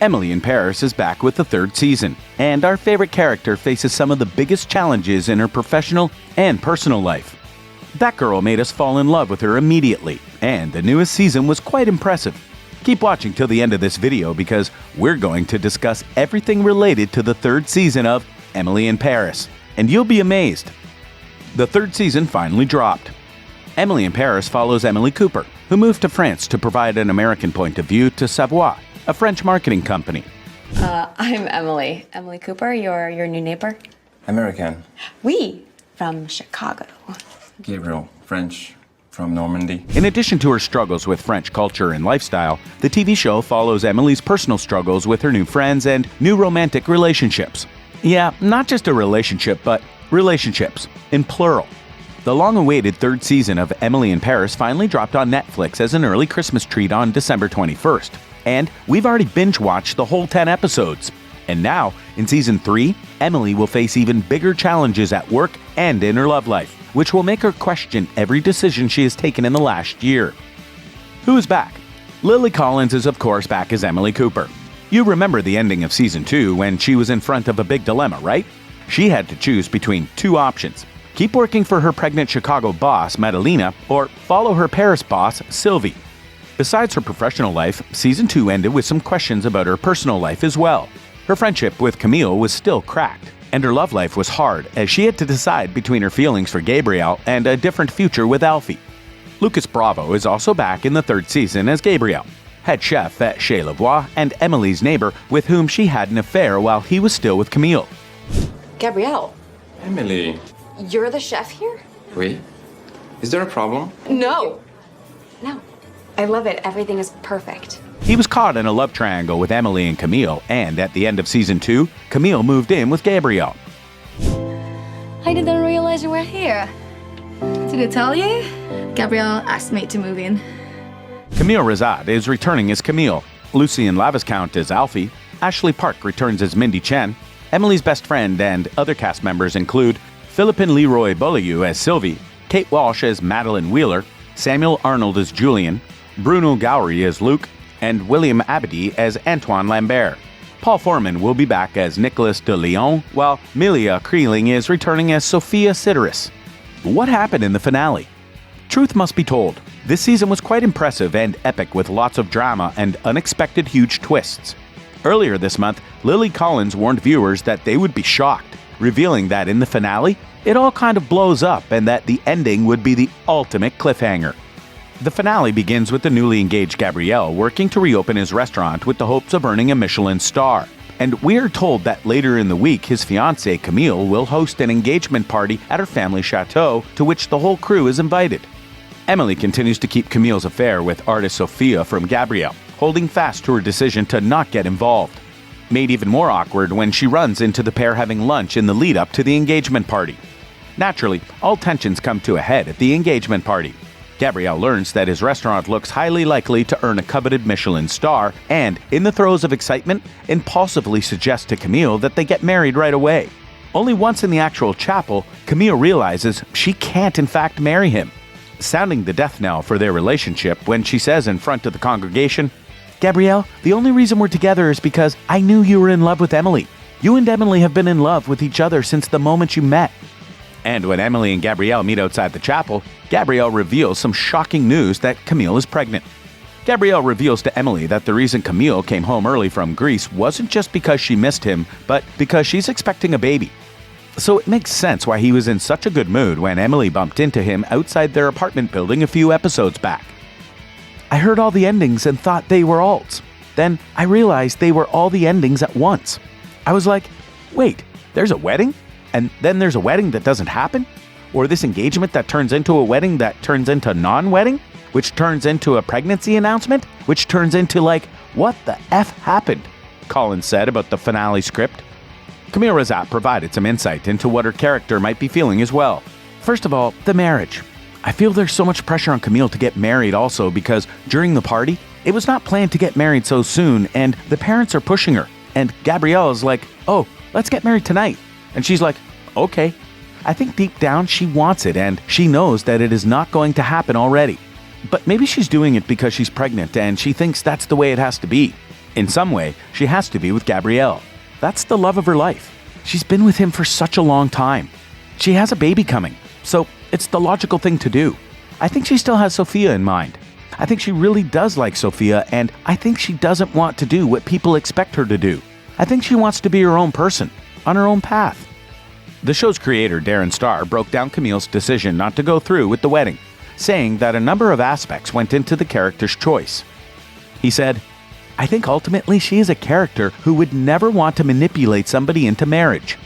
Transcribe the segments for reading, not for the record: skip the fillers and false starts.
Emily in Paris is back with the third season, and our favorite character faces some of the biggest challenges in her professional and personal life. That girl made us fall in love with her immediately, and the newest season was quite impressive. Keep watching till the end of this video because we're going to discuss everything related to the third season of Emily in Paris, and you'll be amazed. The third season finally dropped. Emily in Paris follows Emily Cooper, who moved to France to provide an American point of view to Savoie, a French marketing company. I'm Emily. Emily Cooper, your new neighbor. American. We from Chicago. Gabriel, French, from Normandy. In addition to her struggles with French culture and lifestyle, the TV show follows Emily's personal struggles with her new friends and new romantic relationships. Yeah, not just a relationship, but relationships, in plural. The long-awaited third season of Emily in Paris finally dropped on Netflix as an early Christmas treat on December 21st. And we've already binge-watched the whole 10 episodes. And now, in Season 3, Emily will face even bigger challenges at work and in her love life, which will make her question every decision she has taken in the last year. Who is back? Lily Collins is of course back as Emily Cooper. You remember the ending of Season 2 when she was in front of a big dilemma, right? She had to choose between two options. Keep working for her pregnant Chicago boss, Madalena, or follow her Paris boss, Sylvie. Besides her professional life, Season 2 ended with some questions about her personal life as well. Her friendship with Camille was still cracked, and her love life was hard as she had to decide between her feelings for Gabriel and a different future with Alfie. Lucas Bravo is also back in the third season as Gabriel, head chef at Chez Lavoie and Emily's neighbor with whom she had an affair while he was still with Camille. Gabrielle, Emily. you're the chef here? Oui? Is there a problem? No. No. I love it. Everything is perfect. He was caught in a love triangle with Emily and Camille, and at the end of Season 2, Camille moved in with Gabriel. I didn't realize you were here. Did I tell you? Gabrielle asked me to move in. Camille Razat is returning as Camille, Lucien Laviscount as Alfie, Ashley Park returns as Mindy Chen, Emily's best friend and other cast members include Philippine Leroy Beaulieu as Sylvie, Kate Walsh as Madeline Wheeler, Samuel Arnold as Julian, Bruno Gowrie as Luke, and William Abadi as Antoine Lambert. Paul Foreman will be back as Nicolas de Leon, while Milia Creeling is returning as Sophia Sideris. What happened in the finale? Truth must be told, this season was quite impressive and epic with lots of drama and unexpected huge twists. Earlier this month, Lily Collins warned viewers that they would be shocked, revealing that in the finale, it all kind of blows up and that the ending would be the ultimate cliffhanger. The finale begins with the newly engaged Gabriel working to reopen his restaurant with the hopes of earning a Michelin star. And we are told that later in the week, his fiancée Camille will host an engagement party at her family chateau to which the whole crew is invited. Emily continues to keep Camille's affair with artist Sophia from Gabriel, holding fast to her decision to not get involved. Made even more awkward when she runs into the pair having lunch in the lead-up to the engagement party. Naturally, all tensions come to a head at the engagement party. Gabriel learns that his restaurant looks highly likely to earn a coveted Michelin star and, in the throes of excitement, impulsively suggests to Camille that they get married right away. Only once in the actual chapel, Camille realizes she can't in fact marry him, sounding the death knell for their relationship when she says in front of the congregation, "Gabrielle, the only reason we're together is because I knew you were in love with Emily. You and Emily have been in love with each other since the moment you met." And when Emily and Gabrielle meet outside the chapel, Gabrielle reveals some shocking news that Camille is pregnant. Gabrielle reveals to Emily that the reason Camille came home early from Greece wasn't just because she missed him, but because she's expecting a baby. So it makes sense why he was in such a good mood when Emily bumped into him outside their apartment building a few episodes back. I heard all the endings and thought they were alts. Then I realized they were all the endings at once. I was like, wait, there's a wedding? And then there's a wedding that doesn't happen? Or this engagement that turns into a wedding that turns into non-wedding? Which turns into a pregnancy announcement? Which turns into like, what the F happened? Collins said about the finale script. Camille Razat provided some insight into what her character might be feeling as well. First of all, the marriage. I feel there's so much pressure on Camille to get married also because during the party, it was not planned to get married so soon and the parents are pushing her. And Gabrielle is like, oh, let's get married tonight. And she's like, okay. I think deep down she wants it and she knows that it is not going to happen already. But maybe she's doing it because she's pregnant and she thinks that's the way it has to be. In some way, she has to be with Gabriel. That's the love of her life. She's been with him for such a long time. She has a baby coming, so it's the logical thing to do. I think she still has Sophia in mind. I think she really does like Sophia, and I think she doesn't want to do what people expect her to do. I think she wants to be her own person, on her own path. The show's creator, Darren Star, broke down Camille's decision not to go through with the wedding, saying that a number of aspects went into the character's choice. He said, "I think ultimately she is a character who would never want to manipulate somebody into marriage.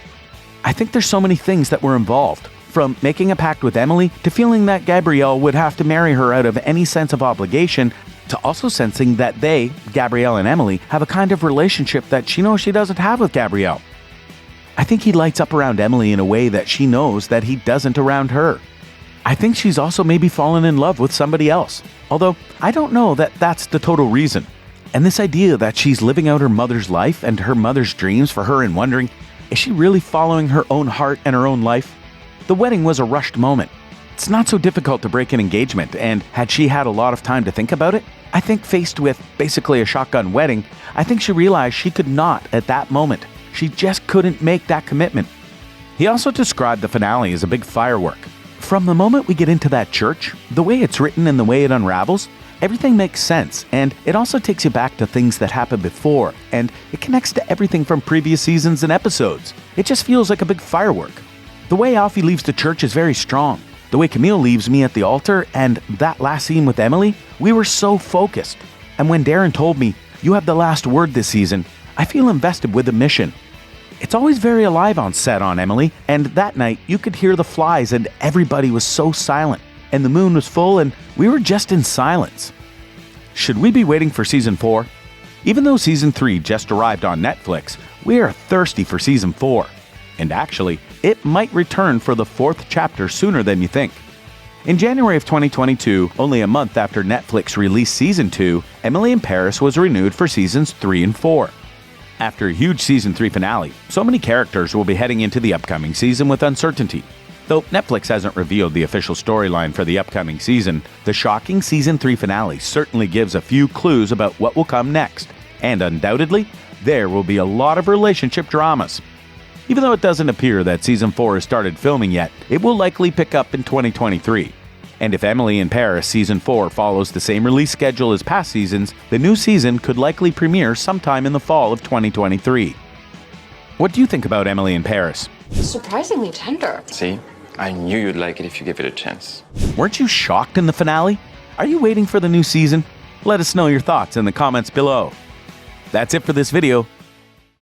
I think there's so many things that were involved, from making a pact with Emily to feeling that Gabrielle would have to marry her out of any sense of obligation, to also sensing that they, Gabrielle and Emily, have a kind of relationship that she knows she doesn't have with Gabrielle. I think he lights up around Emily in a way that she knows that he doesn't around her. I think she's also maybe fallen in love with somebody else, although I don't know that that's the total reason. And this idea that she's living out her mother's life and her mother's dreams for her and wondering, is she really following her own heart and her own life? The wedding was a rushed moment. It's not so difficult to break an engagement, and had she had a lot of time to think about it, I think faced with basically a shotgun wedding, I think she realized she could not at that moment. She just couldn't make that commitment." He also described the finale as a big firework. From the moment we get into that church, the way it's written and the way it unravels, everything makes sense, and it also takes you back to things that happened before, and it connects to everything from previous seasons and episodes. It just feels like a big firework. The way Alfie leaves the church is very strong. The way Camille leaves me at the altar, and that last scene with Emily, we were so focused. And when Darren told me, "You have the last word this season," I feel invested with the mission. It's always very alive on set on Emily, and that night you could hear the flies and everybody was so silent, and the moon was full and we were just in silence. Should we be waiting for season 4? Even though season 3 just arrived on Netflix, we are thirsty for season 4. And actually, it might return for the 4th chapter sooner than you think. In January of 2022, only a month after Netflix released season 2, Emily in Paris was renewed for seasons 3 and 4. After a huge season 3 finale, so many characters will be heading into the upcoming season with uncertainty. Though Netflix hasn't revealed the official storyline for the upcoming season, the shocking season 3 finale certainly gives a few clues about what will come next, and undoubtedly, there will be a lot of relationship dramas. Even though it doesn't appear that season 4 has started filming yet, it will likely pick up in 2023. And if Emily in Paris season 4 follows the same release schedule as past seasons, the new season could likely premiere sometime in the fall of 2023. What do you think about Emily in Paris? Surprisingly tender. See? I knew you'd like it if you give it a chance. Weren't you shocked in the finale? Are you waiting for the new season? Let us know your thoughts in the comments below. That's it for this video.